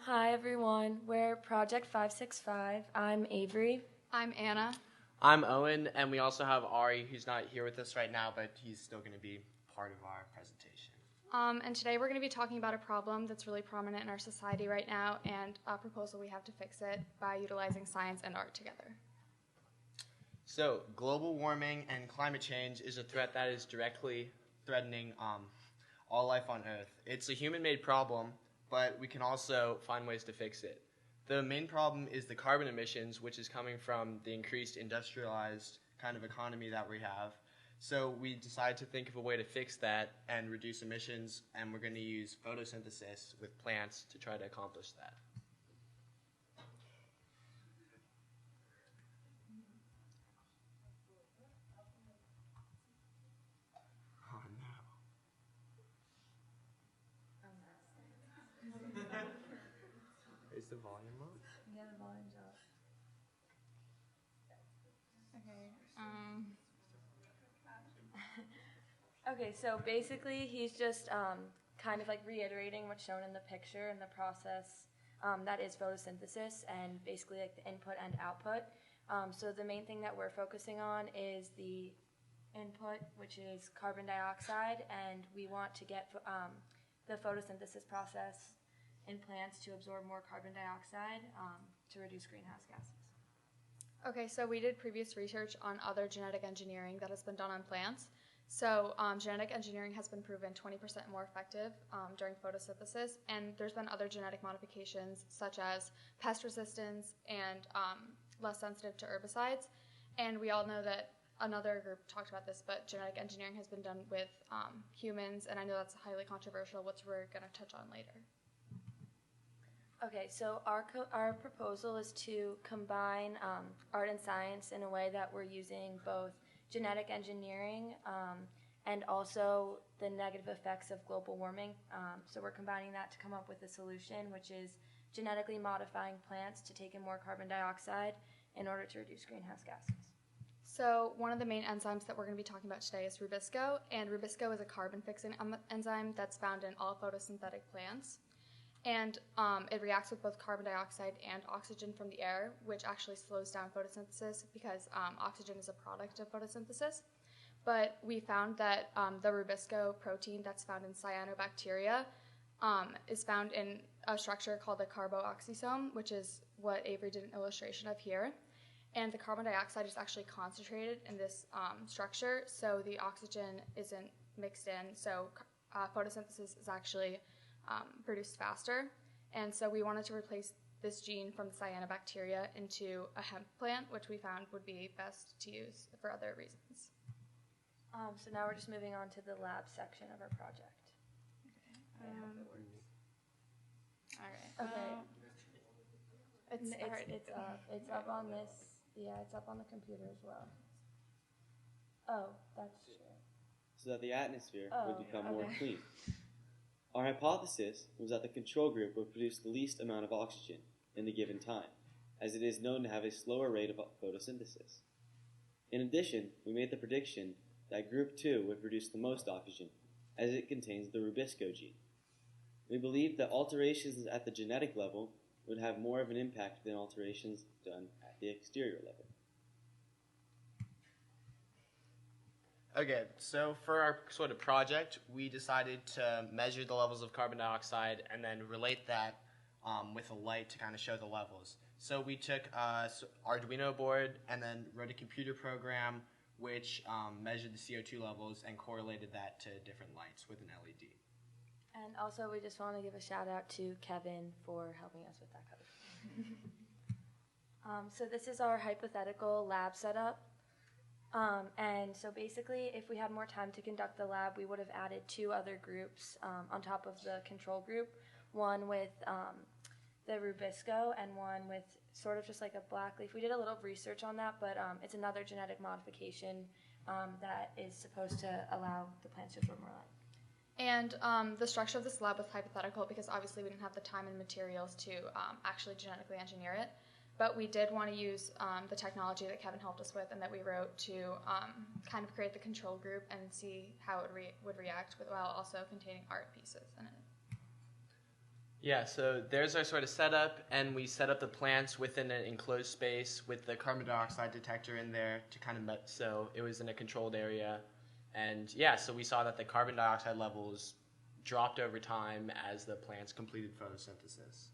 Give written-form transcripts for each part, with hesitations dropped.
Hi everyone, we're Project 565. I'm Avery. I'm Anna. I'm Owen, and we also have Ari, who's not here with us right now, but he's still going to be part of our presentation. And today we're going to be talking about a problem that's really prominent in our society right now, and a proposal we have to fix it by utilizing science and art together. So, global warming and climate change is a threat that is directly threatening all life on Earth. It's a human-made problem, but we can also find ways to fix it. The main problem is the carbon emissions, which is coming from the increased industrialized kind of economy that we have. So we decided to think of a way to fix that and reduce emissions, and we're going to use photosynthesis with plants to try to accomplish that. Oh no. Is the volume up? Yeah, the volume's up. Okay, so basically he's just kind of like reiterating what's shown in the picture and the process that is photosynthesis and basically like the input and output. So the main thing that we're focusing on is the input, which is carbon dioxide, and we want to get the photosynthesis process in plants to absorb more carbon dioxide to reduce greenhouse gases. Okay, so we did previous research on other genetic engineering that has been done on plants. So genetic engineering has been proven 20% more effective during photosynthesis, and there's been other genetic modifications such as pest resistance and less sensitive to herbicides. And we all know that another group talked about this, but genetic engineering has been done with humans, and I know that's highly controversial, which we're going to touch on later. Okay, so our proposal is to combine art and science in a way that we're using both genetic engineering and also the negative effects of global warming. So we're combining that to come up with a solution, which is genetically modifying plants to take in more carbon dioxide in order to reduce greenhouse gases. So one of the main enzymes that we're going to be talking about today is rubisco, and rubisco is a carbon-fixing enzyme that's found in all photosynthetic plants. And it reacts with both carbon dioxide and oxygen from the air, which actually slows down photosynthesis because oxygen is a product of photosynthesis. But we found that the rubisco protein that's found in cyanobacteria is found in a structure called the carboxysome, which is what Avery did an illustration of here. And the carbon dioxide is actually concentrated in this structure, so the oxygen isn't mixed in, so photosynthesis is actually produced faster. And so we wanted to replace this gene from the cyanobacteria into a hemp plant, which we found would be best to use for other reasons. So now we're just moving on to the lab section of our project. Okay. I hope it works. All right. It's up on this. Yeah, it's up on the computer as well. Oh, that's true. So that the atmosphere would become more okay. clean. Our hypothesis was that the control group would produce the least amount of oxygen in the given time, as it is known to have a slower rate of photosynthesis. In addition, we made the prediction that group 2 would produce the most oxygen, as it contains the rubisco gene. We believed that alterations at the genetic level would have more of an impact than alterations done at the exterior level. Okay, so for our sort of project, we decided to measure the levels of carbon dioxide and then relate that with a light to kind of show the levels. So we took Arduino board and then wrote a computer program which measured the CO2 levels and correlated that to different lights with an LED. And also, we just want to give a shout out to Kevin for helping us with that code. So this is our hypothetical lab setup. And so basically, if we had more time to conduct the lab, we would have added 2 other groups on top of the control group, one with the rubisco and one with sort of just like a black leaf. We did a little research on that, but it's another genetic modification that is supposed to allow the plants to absorb more light. And the structure of this lab was hypothetical because obviously we didn't have the time and materials to actually genetically engineer it. But we did want to use the technology that Kevin helped us with and that we wrote to kind of create the control group and see how it would react while also containing art pieces in it. Yeah, so there's our sort of setup, and we set up the plants within an enclosed space with the carbon dioxide detector in there to kind of so it was in a controlled area. And yeah, so we saw that the carbon dioxide levels dropped over time as the plants completed photosynthesis.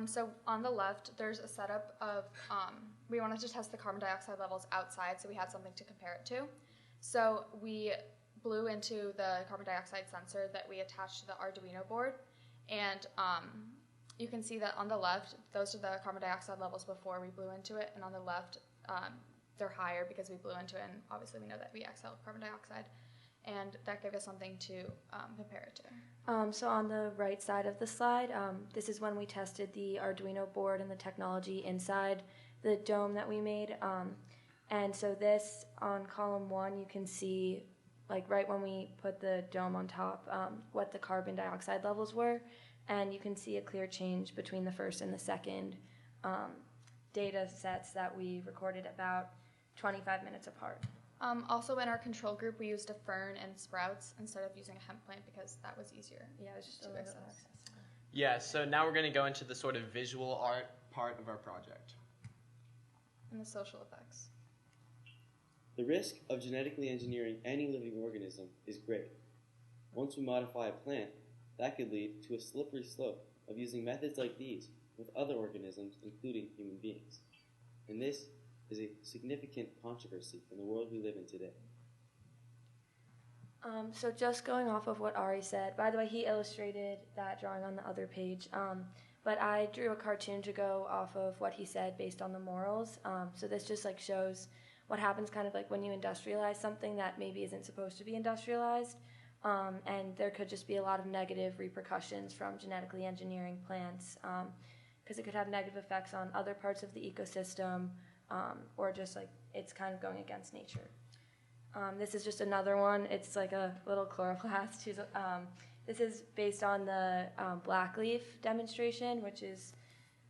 So on the left, there's a setup of, we wanted to test the carbon dioxide levels outside, so we had something to compare it to. So we blew into the carbon dioxide sensor that we attached to the Arduino board, and you can see that on the left, those are the carbon dioxide levels before we blew into it, and on the left, they're higher because we blew into it, and obviously we know that we exhale carbon dioxide, and that gave us something to compare it to. So on the right side of the slide, this is when we tested the Arduino board and the technology inside the dome that we made. And so this, on column 1, you can see, like right when we put the dome on top, what the carbon dioxide levels were. And you can see a clear change between the first and the second data sets that we recorded about 25 minutes apart. Also in our control group, we used a fern and sprouts instead of using a hemp plant because that was easier. Yeah, it was just a little bit more accessible. Yeah, so now we're going to go into the sort of visual art part of our project. And the social effects. The risk of genetically engineering any living organism is great. Once we modify a plant, that could lead to a slippery slope of using methods like these with other organisms, including human beings. And this is a significant controversy in the world we live in today. So just going off of what Ari said, by the way, he illustrated that drawing on the other page, but I drew a cartoon to go off of what he said based on the morals. So this just like shows what happens kind of like when you industrialize something that maybe isn't supposed to be industrialized, and there could just be a lot of negative repercussions from genetically engineering plants, because it could have negative effects on other parts of the ecosystem, or just like it's kind of going against nature. This is just another one. It's like a little chloroplast. This is based on the blackleaf demonstration, which is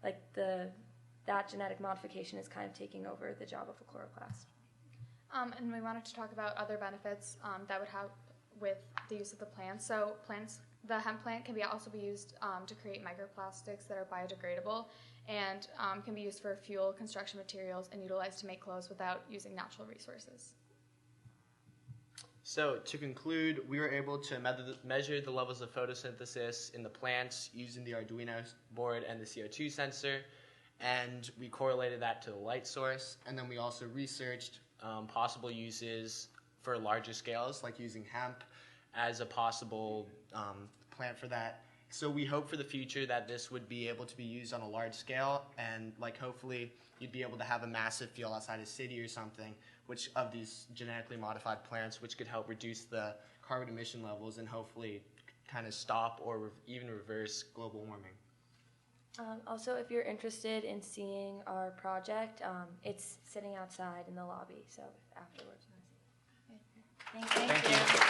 like that genetic modification is kind of taking over the job of a chloroplast. And we wanted to talk about other benefits that would have with the use of the plants. So the hemp plant can also be used to create microplastics that are biodegradable and can be used for fuel, construction materials, and utilized to make clothes without using natural resources. So to conclude, we were able to measure the levels of photosynthesis in the plants using the Arduino board and the CO2 sensor, and we correlated that to the light source, and then we also researched possible uses for larger scales, like using hemp as a possible plant for that. So we hope for the future that this would be able to be used on a large scale, and like hopefully you'd be able to have a massive field outside a city or something, which of these genetically modified plants, which could help reduce the carbon emission levels and hopefully kind of stop or even reverse global warming. Also, if you're interested in seeing our project, it's sitting outside in the lobby, so afterwards. Thank you.